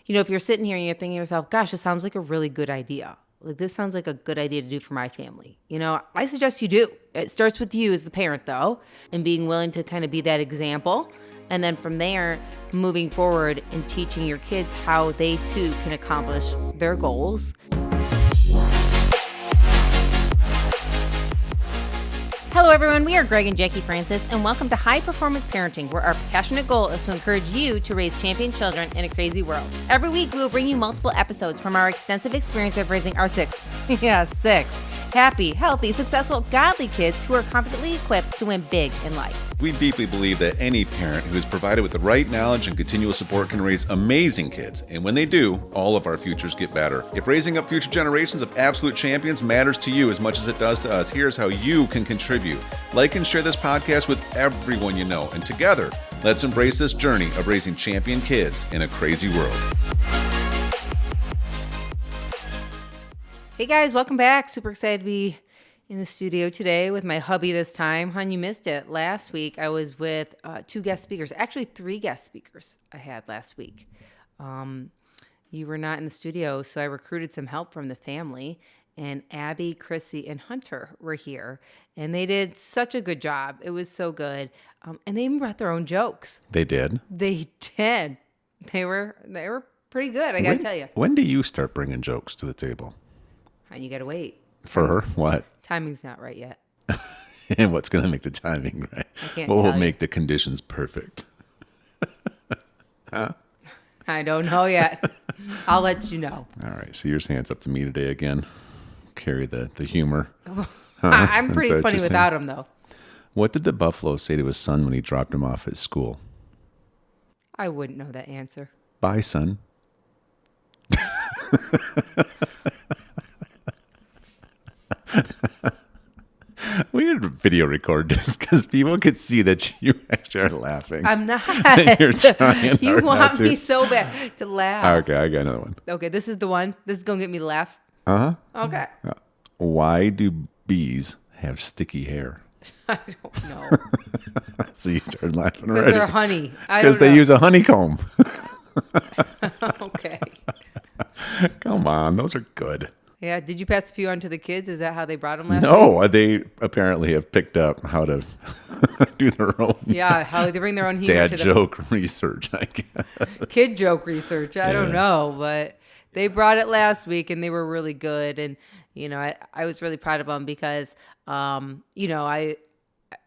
if you're sitting here and you're thinking to yourself, gosh, this sounds like a really good idea. Like, this sounds like a good idea to do for my family. I suggest you do. It starts with you as the parent, though, and being willing to kind of be that example. And then from there, moving forward and teaching your kids how they, too, can accomplish their goals. Hello, everyone. We are Greg and Jacquie Francis, and welcome to High Performance Parenting, where our passionate goal is to encourage you to raise champion children in a crazy world. Every week, we will bring you multiple episodes from our extensive experience of raising our six happy, healthy, successful, godly kids who are confidently equipped to win big in life. We deeply believe that any parent who is provided with the right knowledge and continual support can raise amazing kids. And when they do, all of our futures get better. If raising up future generations of absolute champions matters to you as much as it does to us, here's how you can contribute. Like and share this podcast with everyone you know. And together, let's embrace this journey of raising champion kids in a crazy world. Hey guys, welcome back. Super excited to be in the studio today with my hubby this time. Hon, you missed it. Last week I was with two guest speakers, actually three guest speakers I had last week. You were not in the studio, so I recruited some help from the family, and Abby, Chrissy, and Hunter were here, and they did such a good job. It was so good, and they even brought their own jokes. They did? They did. They were pretty good, I gotta tell you. When do you start bringing jokes to the table? You gotta wait. For her? What? Timing's not right yet. And what's going to make the timing right? I can't What tell will you. make the conditions perfect? I don't know yet. I'll let you know. All right. So yours hands up to me today again. Carry the humor. I'm Is pretty that what funny you're without saying? him, though. What did the buffalo say to his son when he dropped him off at school? I wouldn't know that answer. Bye, son. We did video record this because people could see that you actually are laughing. I'm not. You're trying You hard want not to. me so bad to laugh. Okay, I got another one. Okay, this is the one. This is going to get me to laugh. Uh-huh. Okay. Why do bees have sticky hair? I don't know. So you started laughing Because already. they're honey. I Because don't know. they use a honeycomb. Okay. Come on, those are good. Yeah, did you pass a few on to the kids? Is that how they brought them last week? No, they apparently have picked up how to do their own Yeah, how they bring their own humor dad to the joke research, I guess. kid joke research. I don't know, but they brought it last week and they were really good. And, I was really proud of them because, I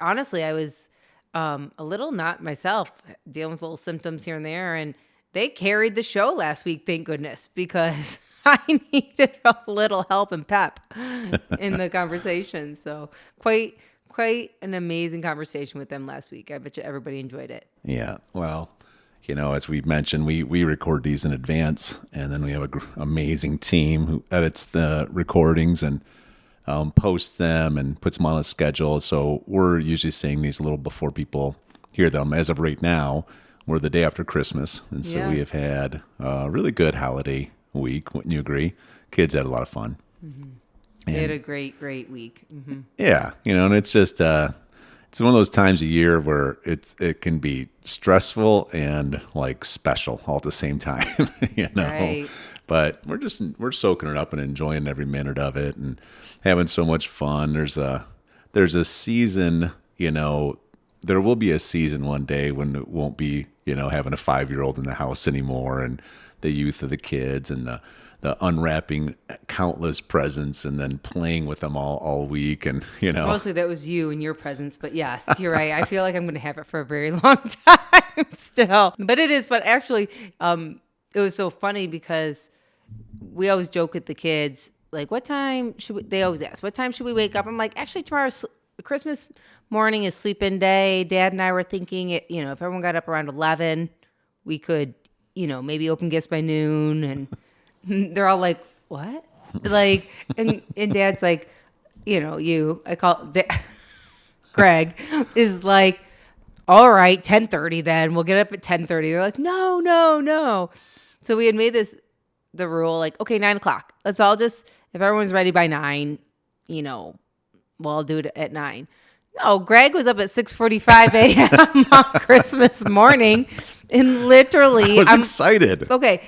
honestly, I was a little not myself, dealing with little symptoms here and there. And they carried the show last week, thank goodness, because I needed a little help and pep in the conversation. So quite an amazing conversation with them last week. I bet you everybody enjoyed it. Yeah, well, as we mentioned, we record these in advance, and then we have an amazing team who edits the recordings and posts them and puts them on a schedule. So we're usually saying these a little before people hear them. As of right now, we're the day after Christmas, and so we have had a really good holiday week. Wouldn't you agree? Kids had a lot of fun. Mm-hmm. They had a great week. Mm-hmm. Yeah, and it's just it's one of those times a year where it can be stressful and like special all at the same time, Right. But we're soaking it up and enjoying every minute of it and having so much fun. There's a season, there will be a season one day when it won't be, having a 5-year-old in the house anymore, and the youth of the kids and the unwrapping countless presents and then playing with them all week. And, Mostly that was you and your presence, but yes, you're right. I feel like I'm going to have it for a very long time still, but it is fun. Actually, it was so funny because we always joke with the kids, like, they always ask, what time should we wake up? I'm like, actually tomorrow's Christmas morning is sleep-in day. Dad and I were thinking, if everyone got up around 11, we could, maybe open gifts by noon. And they're all like, what? Like, and Dad's like, I call Greg is like, all right, 10:30 then. We'll get up at 10:30. They're like, no. So we had made the rule, like, okay, 9:00. Let's all just, if everyone's ready by 9, we'll do it at 9. No, Greg was up at 6:45 a.m. on Christmas morning, and literally, I was excited. Okay,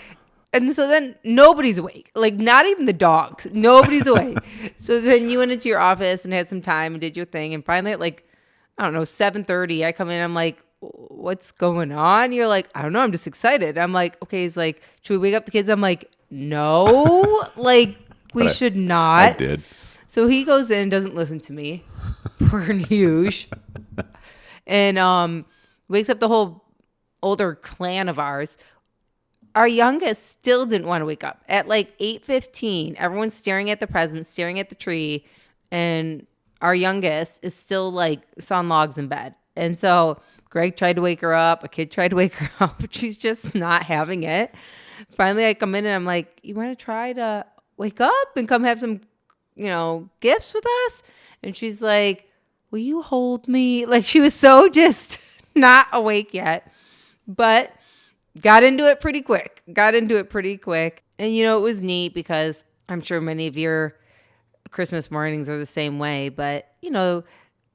And so then nobody's awake, like not even the dogs. Nobody's awake. So then you went into your office and had some time and did your thing. And finally at like, I don't know, 7:30, I come in, I'm like, what's going on? You're like, I don't know, I'm just excited. I'm like, okay. He's like, should we wake up the kids? I'm like, no, like we should not. I did. So he goes in, doesn't listen to me. Poor huge. And wakes up the whole older clan of ours. Our youngest still didn't want to wake up. At like 8:15, everyone's staring at the presents, staring at the tree, and our youngest is still like on logs in bed. And so Greg tried to wake her up. A kid tried to wake her up, but she's just not having it. Finally, I come in and I'm like, you want to try to wake up and come have some, gifts with us? And she's like, will you hold me? Like she was so just not awake yet, but got into it pretty quick. And, it was neat because I'm sure many of your Christmas mornings are the same way, but,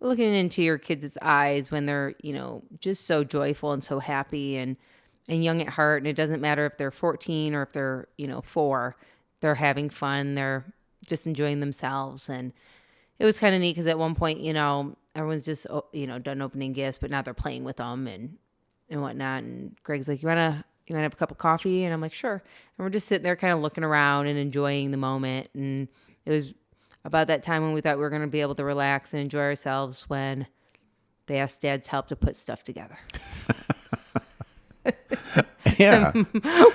looking into your kids' eyes when they're, just so joyful and so happy and young at heart. And it doesn't matter if they're 14 or if they're, 4, they're having fun. They're just enjoying themselves. And it was kind of neat because at one point, everyone's just, done opening gifts, but now they're playing with them and whatnot. And Greg's like, you want to have a cup of coffee? And I'm like, sure. And we're just sitting there kind of looking around and enjoying the moment. And it was about that time when we thought we were going to be able to relax and enjoy ourselves when they asked Dad's help to put stuff together. Yeah.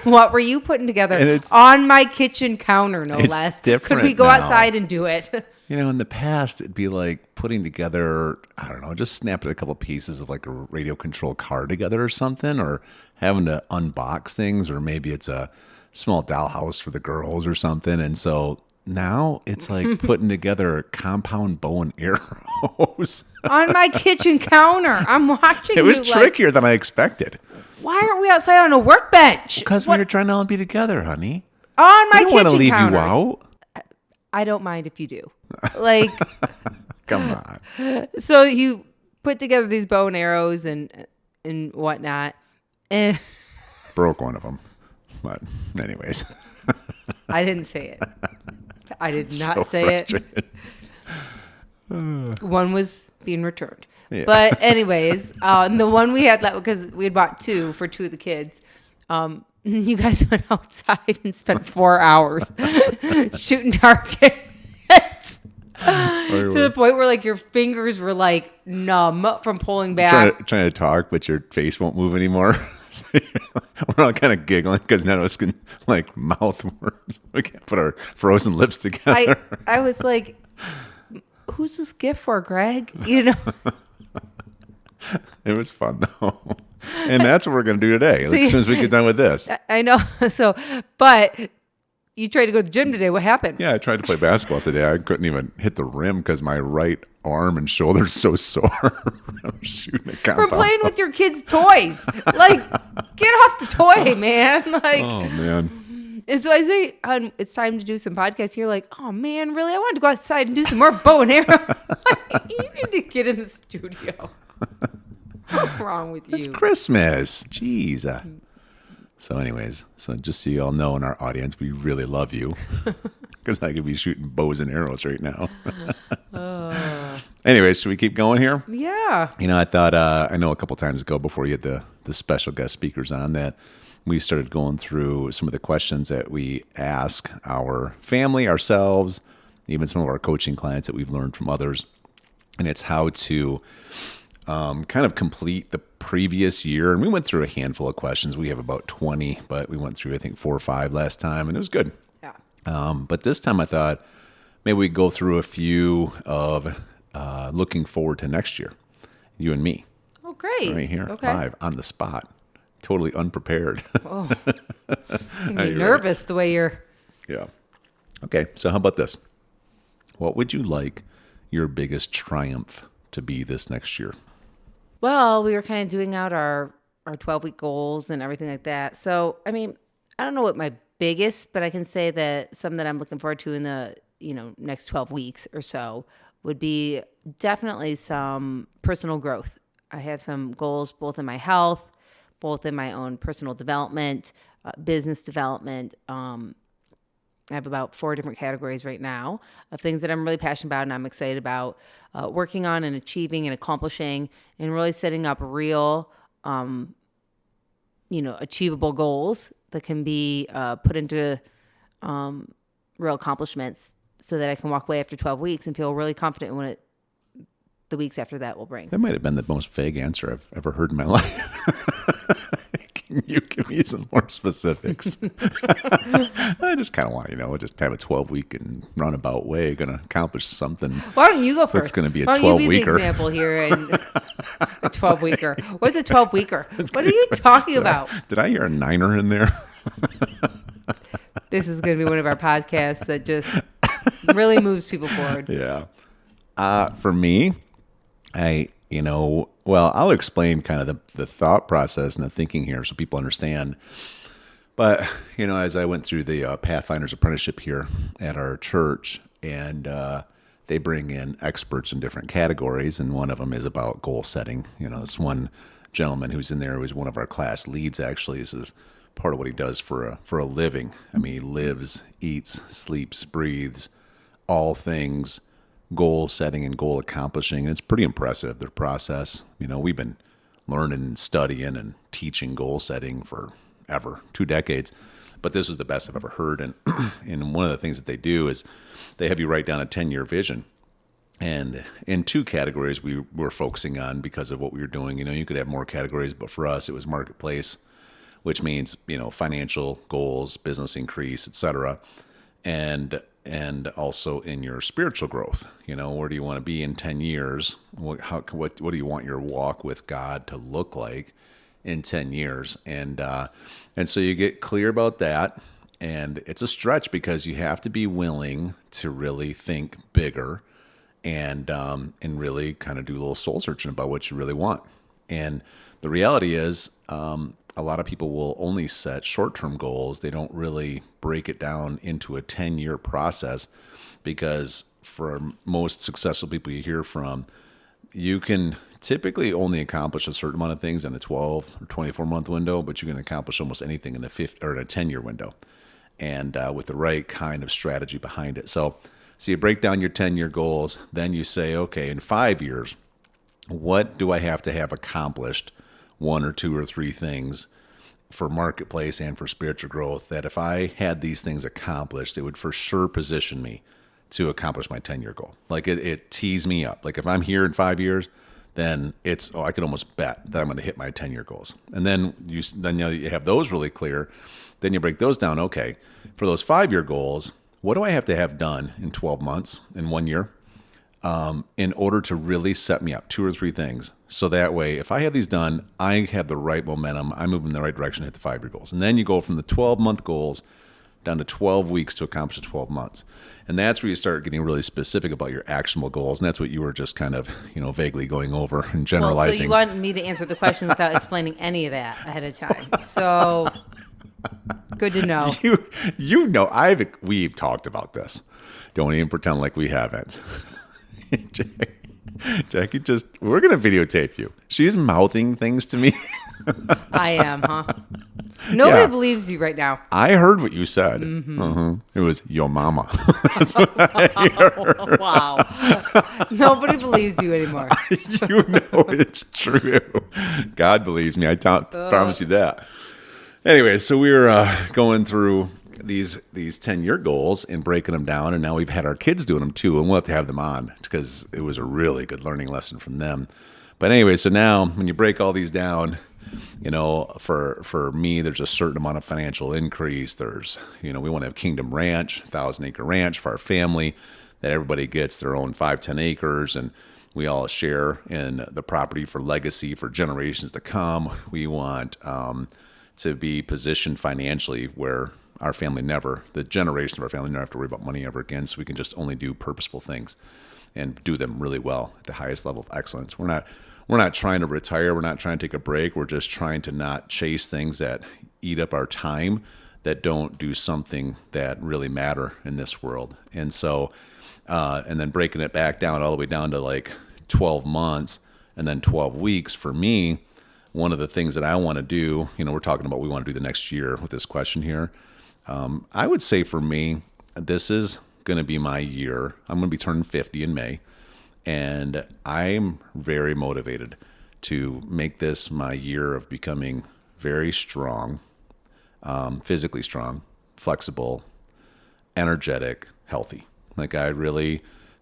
What were you putting together on my kitchen counter, no less? Different. Could we go now. outside and do it? In the past, it'd be like putting together, I don't know, just snapping a couple pieces of like a radio control car together or something, or having to unbox things, or maybe it's a small dollhouse for the girls or something. And so now it's like putting together compound bow and arrows. On my kitchen counter. I'm watching It was trickier than I expected. Why aren't we outside on a workbench? Because we were trying to all be together, honey. On my kitchen counters. I don't want to leave counters. you out. I don't mind if you do. Like, come on. So you put together these bow and arrows and whatnot, and broke one of them. But anyways, I didn't say it. I did not say it. One was being returned. Yeah. But anyways, the one we had, because we had bought 2 for 2 of the kids, you guys went outside and spent 4 hours shooting targets to the point where like your fingers were like numb from pulling back. Trying to talk, but your face won't move anymore. So we're all kind of giggling because none of us can like mouth words. We can't put our frozen lips together. I was like, who's this gift for, Greg? It was fun though. And that's what we're going to do today. As soon as we get done with this. I know. So, but you tried to go to the gym today. What happened? Yeah, I tried to play basketball today. I couldn't even hit the rim because my right arm and shoulder's so sore. I'm shooting a compound. From playing with your kids' toys. Like, get off the toy, man. Like, oh, man. And so I say, it's time to do some podcasts. You're like, oh, man, really? I wanted to go outside and do some more bow and arrow. You need to get in the studio. What's wrong with you? It's Christmas. Jeez. So anyways, just so you all know in our audience, we really love you because I could be shooting bows and arrows right now. Anyways, should we keep going here? Yeah. I thought, I know a couple times ago before you had the special guest speakers on that we started going through some of the questions that we ask our family, ourselves, even some of our coaching clients that we've learned from others. And it's how to kind of complete the previous year. And we went through a handful of questions. We have about 20, but we went through, I think, 4 or 5 last time, and it was good. Yeah. But this time I thought maybe we'd go through a few of looking forward to next year. You and me. Oh, great. Right here. Okay. 5 on the spot. Totally unprepared. Oh. You'd be nervous the way you're. Yeah. Okay. So how about this? What would you like your biggest triumph to be this next year? Well, we were kind of doing out our 12-week goals and everything like that. So, I mean, I don't know what my biggest, but I can say that something that I'm looking forward to in the, next 12 weeks or so would be definitely some personal growth. I have some goals both in my health, both in my own personal development, business development. I have about 4 different categories right now of things that I'm really passionate about and I'm excited about working on and achieving and accomplishing and really setting up real, achievable goals that can be put into real accomplishments so that I can walk away after 12 weeks and feel really confident in what the weeks after that will bring. That might have been the most vague answer I've ever heard in my life. Can you give me some more specifics? I just kind of want to, just have a 12-week and roundabout way, going to accomplish something. Why don't you go first? It's going to be a 12-weeker. Why don't you be the example here and a 12-weeker? What's a 12-weeker? What are you talking about? Did I hear a niner in there? This is going to be one of our podcasts that just really moves people forward. Yeah. For me, I'll explain kind of the thought process and the thinking here so people understand. But, as I went through the Pathfinder's apprenticeship here at our church, and they bring in experts in different categories, and one of them is about goal setting. This one gentleman who's in there who is one of our class leads, actually. This is part of what he does for a living. I mean, he lives, eats, sleeps, breathes, all things goal setting and goal accomplishing. And it's pretty impressive, their process. We've been learning and studying and teaching goal setting for ever, 2 decades. But this is the best I've ever heard. And and one of the things that they do is they have you write down a 10-year vision. And in 2 categories we were focusing on because of what we were doing. You could have more categories, but for us it was marketplace, which means, financial goals, business increase, etc. And also in your spiritual growth, where do you want to be in 10 years? What do you want your walk with God to look like in 10 years? And so you get clear about that. And it's a stretch because you have to be willing to really think bigger and really kind of do a little soul searching about what you really want. And the reality is, a lot of people will only set short-term goals. They don't really break it down into a 10-year process, because for most successful people you hear from, you can typically only accomplish a certain amount of things in a 12 or 24-month window, but you can accomplish almost anything in a 10-year window, and with the right kind of strategy behind it. So you break down your 10-year goals, then you say, okay, in 5 years, what do I have to have accomplished? 1 or 2 or 3 things for marketplace and for spiritual growth that if I had these things accomplished, it would for sure position me to accomplish my 10-year goal. Like it tees me up. Like if I'm here in 5 years, then I could almost bet that I'm going to hit my 10-year goals. And then you have those really clear. Then you break those down. Okay, for those 5-year goals, what do I have to have done in 12 months, in 1 year, in order to really set me up? 2 or 3 things. So that way, if I have these done, I have the right momentum. I move in the right direction to hit the 5-year goals. And then you go from the 12-month goals down to 12 weeks to accomplish the 12 months. And that's where you start getting really specific about your actionable goals. And that's what you were just kind of, vaguely going over and generalizing. So you wanted me to answer the question without explaining any of that ahead of time. So good to know. We've talked about this. Don't even pretend like we haven't. Jackie, we're going to videotape you. She's mouthing things to me. I am, huh? Nobody believes you right now. I heard what you said. Mm-hmm. It was your mama. That's what I heard. Wow. Nobody believes you anymore. It's true. God believes me. I promise you that. Anyway, so we were going through these 10-year goals and breaking them down, and now we've had our kids doing them too, and we'll have to have them on because it was a really good learning lesson from them. But anyway, so now when you break all these down, for me, there's a certain amount of financial increase. There's, we want to have Kingdom Ranch, 1,000-acre ranch for our family, that everybody gets their own 5-10 acres, and we all share in the property for legacy for generations to come. We want to be positioned financially where the generation of our family never have to worry about money ever again, so we can just only do purposeful things and do them really well at the highest level of excellence. We're not trying to retire. We're not trying to take a break. We're just trying to not chase things that eat up our time, that don't do something that really matter in this world. And so, and then breaking it back down all the way down to like 12 months and then 12 weeks for me one of the things that I want to do, we're talking about we want to do the next year with this question here. I would say for me, this is going to be my year. I'm going to be turning 50 in May, and I'm very motivated to make this my year of becoming very strong, physically strong, flexible, energetic, healthy.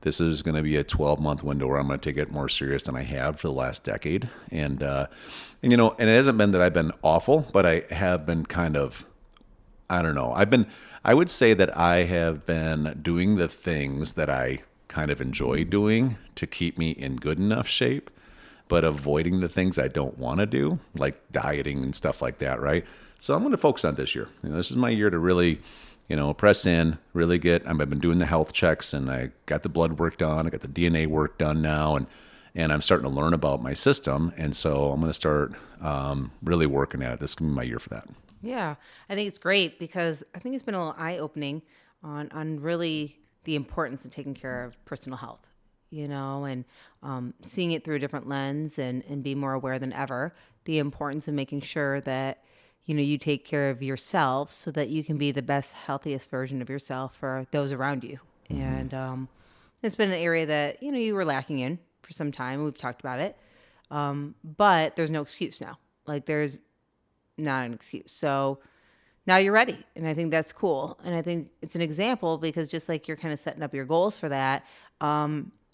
This is going to be a 12-month window where I'm going to take it more serious than I have for the last decade. And it hasn't been that I've been awful, but I have been kind of, I don't know. I would say that I have been doing the things that I kind of enjoy doing to keep me in good enough shape, but avoiding the things I don't want to do, like dieting and stuff like that, right? So I'm going to focus on this year. This is my year to really, press in, really I've been doing the health checks, and I got the blood work done. I got the DNA work done now, and I'm starting to learn about my system. And so I'm going to start really working at it. This is going to be my year for that. Yeah, I think it's great because I think it's been a little eye-opening on really the importance of taking care of personal health, and seeing it through a different lens and be more aware than ever, the importance of making sure that you take care of yourself so that you can be the best, healthiest version of yourself for those around you. Mm-hmm. And it's been an area that, you were lacking in for some time. We've talked about it. But there's no excuse now. There's not an excuse. So now you're ready. And I think that's cool. And I think it's an example because just like you're kind of setting up your goals for that,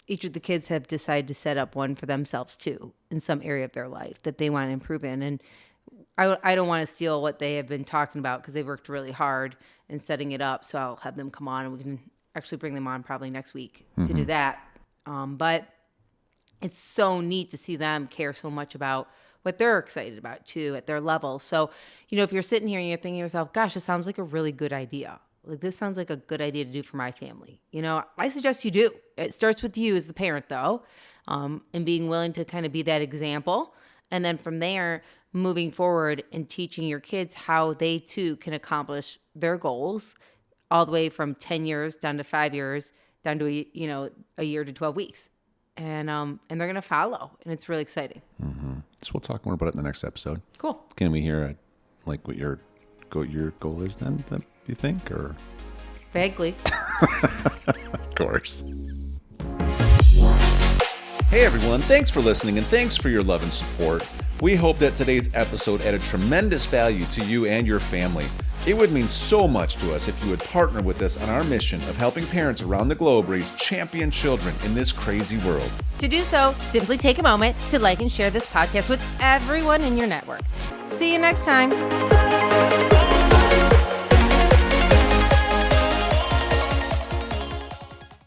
each of the kids have decided to set up one for themselves too in some area of their life that they want to improve in. And I don't want to steal what they have been talking about because they've worked really hard in setting it up. So I'll have them come on and we can actually bring them on probably next week to do that. But it's so neat to see them care so much about what they're excited about too at their level. So, if you're sitting here and you're thinking to yourself, gosh, this sounds like a really good idea. This sounds like a good idea to do for my family. I suggest you do. It starts with you as the parent though, and being willing to kind of be that example. And then from there, moving forward and teaching your kids how they too can accomplish their goals all the way from 10 years down to 5 years, down to, a year to 12 weeks. And they're going to follow. And it's really exciting. Mm-hmm. So we'll talk more about it in the next episode. Cool. Can we hear what your goal is then, that you think, or? Vaguely. Of course. Hey everyone, thanks for listening and thanks for your love and support. We hope that today's episode added tremendous value to you and your family. It would mean so much to us if you would partner with us on our mission of helping parents around the globe raise champion children in this crazy world. To do so, simply take a moment to like and share this podcast with everyone in your network. See you next time.